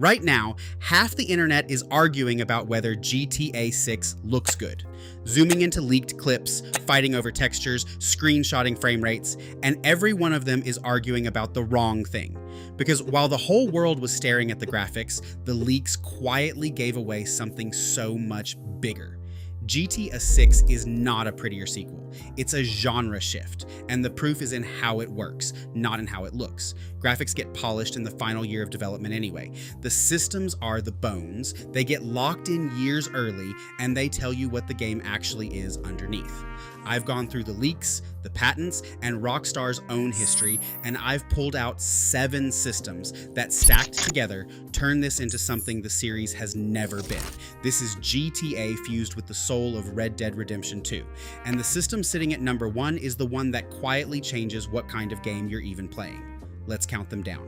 Right now, half the internet is arguing about whether GTA 6 looks good, zooming into leaked clips, fighting over textures, screenshotting frame rates, and every one of them is arguing about the wrong thing. Because while the whole world was staring at the graphics, the leaks quietly gave away something so much bigger. GTA 6 is not a prettier sequel. It's a genre shift, and the proof is in how it works, not in how it looks. Graphics get polished in the final year of development anyway. The systems are the bones, they get locked in years early, and they tell you what the game actually is underneath. I've gone through the leaks, the patents, and Rockstar's own history, and I've pulled out 7 systems that stacked together turn this into something the series has never been. This is GTA fused with the soul of Red Dead Redemption 2, and the system sitting at number 1 is the one that quietly changes what kind of game you're even playing. Let's count them down.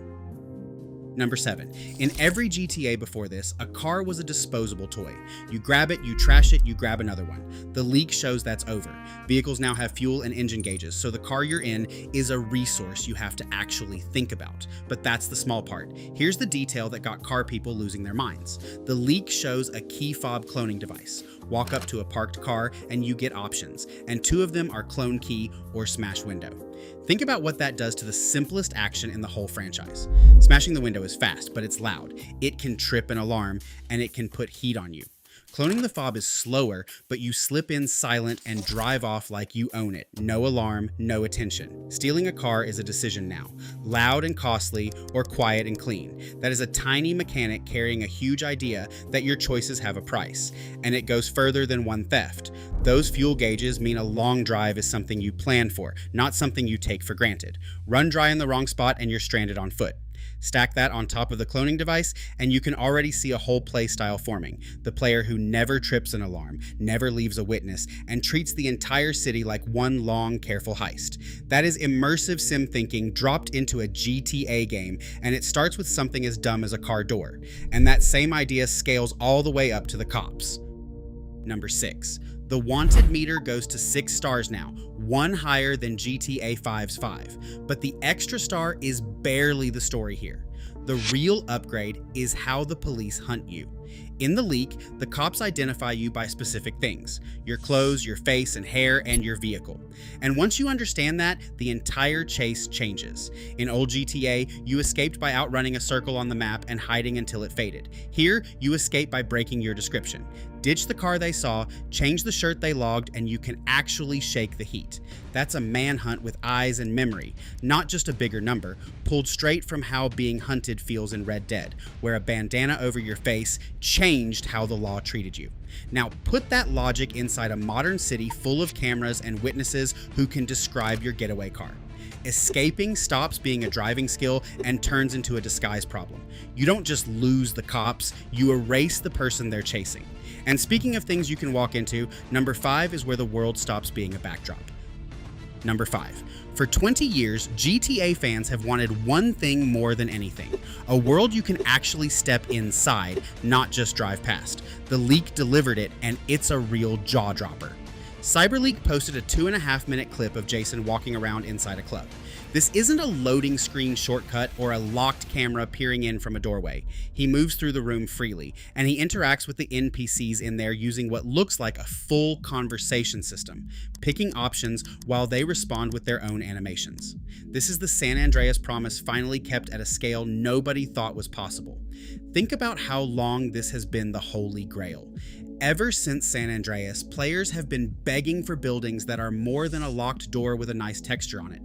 Number 7. In every GTA before this, a car was a disposable toy. You grab it, you trash it, you grab another one. The leak shows that's over. Vehicles now have fuel and engine gauges, so the car you're in is a resource you have to actually think about. But that's the small part. Here's the detail that got car people losing their minds. The leak shows a key-fob cloning device. Walk up to a parked car and you get options, and 2 of them are clone key or smash window. Think about what that does to the simplest action in the whole franchise. Smashing the window is fast, but it's loud. It can trip an alarm, and it can put heat on you. Cloning the fob is slower, but you slip in silent and drive off like you own it. No alarm, no attention. Stealing a car is a decision now. Loud and costly, or quiet and clean. That is a tiny mechanic carrying a huge idea that your choices have a price. And it goes further than one theft. Those fuel gauges mean a long drive is something you plan for, not something you take for granted. Run dry in the wrong spot and you're stranded on foot. Stack that on top of the cloning device, and you can already see a whole play style forming. The player who never trips an alarm, never leaves a witness, and treats the entire city like one long, careful heist. That is immersive sim thinking dropped into a GTA game, and it starts with something as dumb as a car door. And that same idea scales all the way up to the cops. Number 6. The wanted meter goes to 6 stars now, 1 higher than GTA 5's 5. But the extra star is barely the story here. The real upgrade is how the police hunt you. In the leak, the cops identify you by specific things: your clothes, your face and hair, and your vehicle. And once you understand that, the entire chase changes. In old GTA, you escaped by outrunning a circle on the map and hiding until it faded. Here, you escape by breaking your description. Ditch the car they saw, change the shirt they logged, and you can actually shake the heat. That's a manhunt with eyes and memory, not just a bigger number, pulled straight from how being hunted feels in Red Dead, where a bandana over your face changed how the law treated you. Now put that logic inside a modern city full of cameras and witnesses who can describe your getaway car. Escaping stops being a driving skill and turns into a disguise problem. You don't just lose the cops, you erase the person they're chasing. And speaking of things you can walk into, number 5 is where the world stops being a backdrop. Number 5. For 20 years, GTA fans have wanted one thing more than anything: a world you can actually step inside, not just drive past. The leak delivered it, and it's a real jaw-dropper. CyberLeak posted a 2.5-minute clip of Jason walking around inside a club. This isn't a loading screen shortcut or a locked camera peering in from a doorway. He moves through the room freely, and he interacts with the NPCs in there using what looks like a full conversation system, picking options while they respond with their own animations. This is the San Andreas promise finally kept at a scale nobody thought was possible. Think about how long this has been the Holy Grail. Ever since San Andreas, players have been begging for buildings that are more than a locked door with a nice texture on it.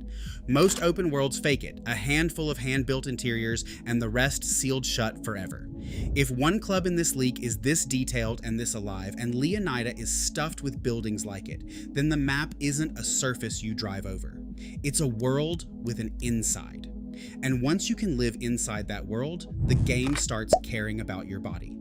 Most open worlds fake it, a handful of hand-built interiors and the rest sealed shut forever. If one club in this leak is this detailed and this alive, and Leonida is stuffed with buildings like it, then the map isn't a surface you drive over. It's a world with an inside. And once you can live inside that world, the game starts caring about your body.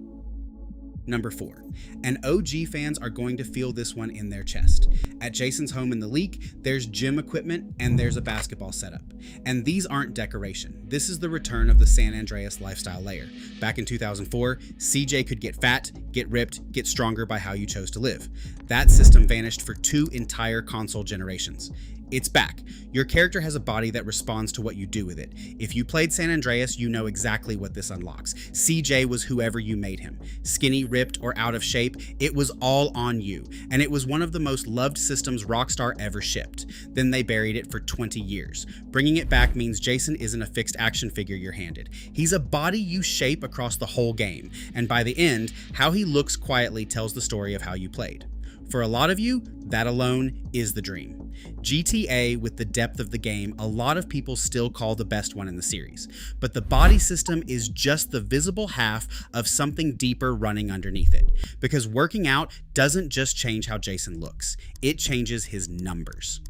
Number 4. And OG fans are going to feel this one in their chest. At Jason's home in the leak, there's gym equipment and there's a basketball setup. And these aren't decoration. This is the return of the San Andreas lifestyle layer. Back in 2004, CJ could get fat, get ripped, get stronger by how you chose to live. That system vanished for 2 entire console generations. It's back. Your character has a body that responds to what you do with it. If you played San Andreas, you know exactly what this unlocks. CJ was whoever you made him. Skinny, ripped, or out of shape, it was all on you, and it was one of the most loved systems Rockstar ever shipped. Then they buried it for 20 years. Bringing it back means Jason isn't a fixed action figure you're handed. He's a body you shape across the whole game, and by the end, how he looks quietly tells the story of how you played. For a lot of you, that alone is the dream. GTA, with the depth of the game, a lot of people still call the best one in the series. But the body system is just the visible half of something deeper running underneath it. Because working out doesn't just change how Jason looks, it changes his numbers.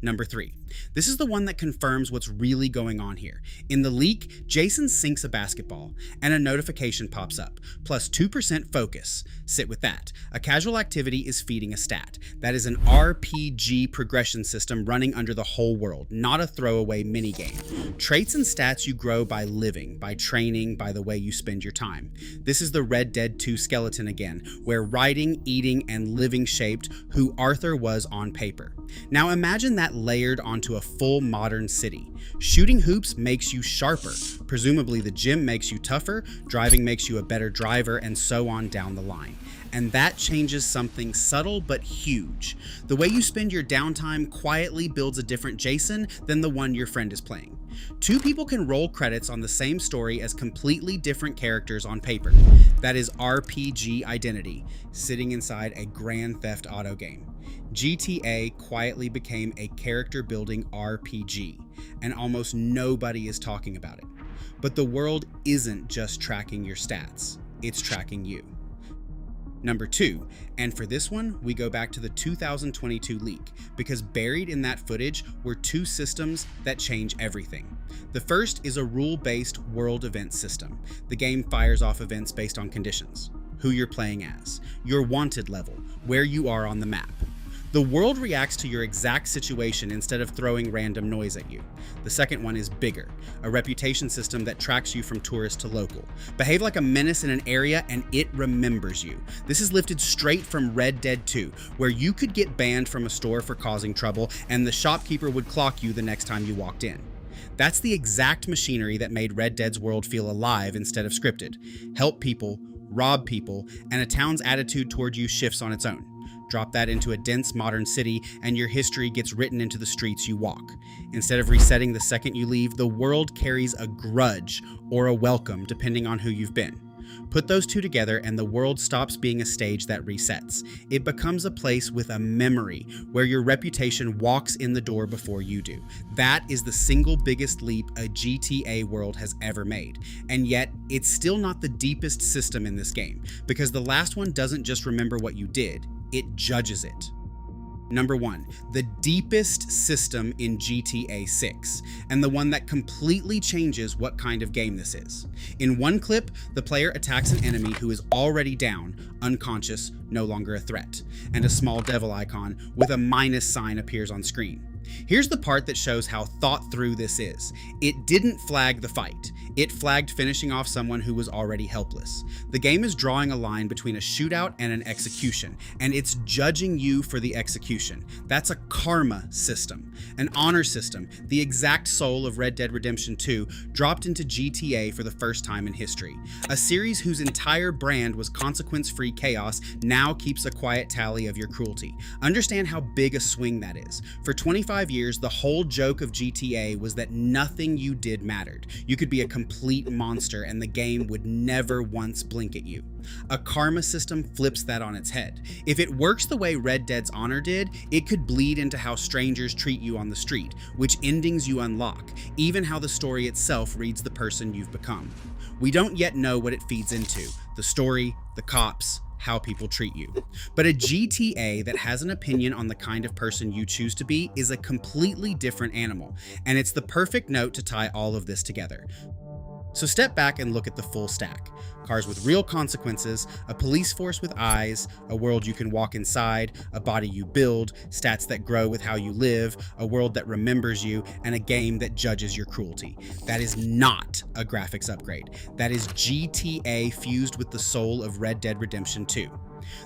Number 3. This is the one that confirms what's really going on here. In the leak, Jason sinks a basketball, and a notification pops up, plus 2% focus. Sit with that. A casual activity is feeding a stat. That is an RPG progression system running under the whole world, not a throwaway minigame. Traits and stats you grow by living, by training, by the way you spend your time. This is the Red Dead 2 skeleton again, where writing, eating, and living shaped who Arthur was on paper. Now imagine that layered onto a full modern city. Shooting hoops makes you sharper. Presumably the gym makes you tougher, driving makes you a better driver, and so on down the line. And that changes something subtle but huge. The way you spend your downtime quietly builds a different Jason than the one your friend is playing. Two people can roll credits on the same story as completely different characters on paper. That is RPG identity, sitting inside a Grand Theft Auto game. GTA quietly became a character-building RPG, and almost nobody is talking about it. But the world isn't just tracking your stats, it's tracking you. Number 2, and for this one, we go back to the 2022 leak, because buried in that footage were 2 systems that change everything. The first is a rule-based world event system. The game fires off events based on conditions, who you're playing as, your wanted level, where you are on the map. The world reacts to your exact situation instead of throwing random noise at you. The second one is bigger, a reputation system that tracks you from tourist to local. Behave like a menace in an area and it remembers you. This is lifted straight from Red Dead 2, where you could get banned from a store for causing trouble and the shopkeeper would clock you the next time you walked in. That's the exact machinery that made Red Dead's world feel alive instead of scripted. Help people, rob people, and a town's attitude toward you shifts on its own. Drop that into a dense modern city and your history gets written into the streets you walk. Instead of resetting the second you leave, the world carries a grudge or a welcome depending on who you've been. Put those two together and the world stops being a stage that resets. It becomes a place with a memory where your reputation walks in the door before you do. That is the single biggest leap a GTA world has ever made. And yet, it's still not the deepest system in this game, because the last one doesn't just remember what you did, it judges it. Number 1, the deepest system in GTA 6, and the one that completely changes what kind of game this is. In one clip, the player attacks an enemy who is already down, unconscious, no longer a threat, and a small devil icon with a minus sign appears on screen. Here's the part that shows how thought through this is. It didn't flag the fight. It flagged finishing off someone who was already helpless. The game is drawing a line between a shootout and an execution, and it's judging you for the execution. That's a karma system, an honor system, the exact soul of Red Dead Redemption 2, dropped into GTA for the first time in history. A series whose entire brand was consequence-free chaos now keeps a quiet tally of your cruelty. Understand how big a swing that is. For 25 years, the whole joke of GTA was that nothing you did mattered. You could be a complete monster and the game would never once blink at you. A karma system flips that on its head. If it works the way Red Dead's Honor did, it could bleed into how strangers treat you on the street, which endings you unlock, even how the story itself reads the person you've become. We don't yet know what it feeds into, the story, the cops, how people treat you. But a GTA that has an opinion on the kind of person you choose to be is a completely different animal, and it's the perfect note to tie all of this together. So step back and look at the full stack. cars with real consequences, a police force with eyes, a world you can walk inside, a body you build, stats that grow with how you live, a world that remembers you, and a game that judges your cruelty. That is not a graphics upgrade. That is GTA fused with the soul of Red Dead Redemption 2.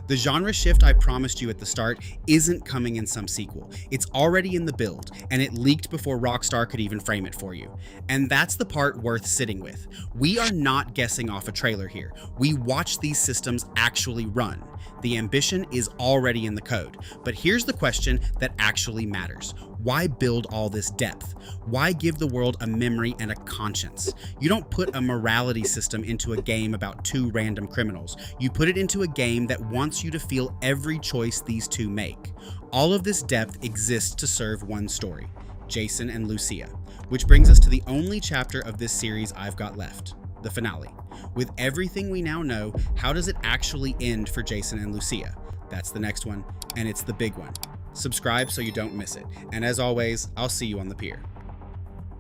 The genre shift I promised you at the start isn't coming in some sequel. It's already in the build, and it leaked before Rockstar could even frame it for you. And that's the part worth sitting with. We are not guessing off a trailer here. We watch these systems actually run. The ambition is already in the code. But here's the question that actually matters. Why build all this depth? Why give the world a memory and a conscience? You don't put a morality system into a game about two random criminals. You put it into a game that wants you to feel every choice these two make. All of this depth exists to serve one story, Jason and Lucia, which brings us to the only chapter of this series I've got left, the finale. With everything we now know, how does it actually end for Jason and Lucia? That's the next one, and it's the big one. Subscribe so you don't miss it. And as always, I'll see you on the pier.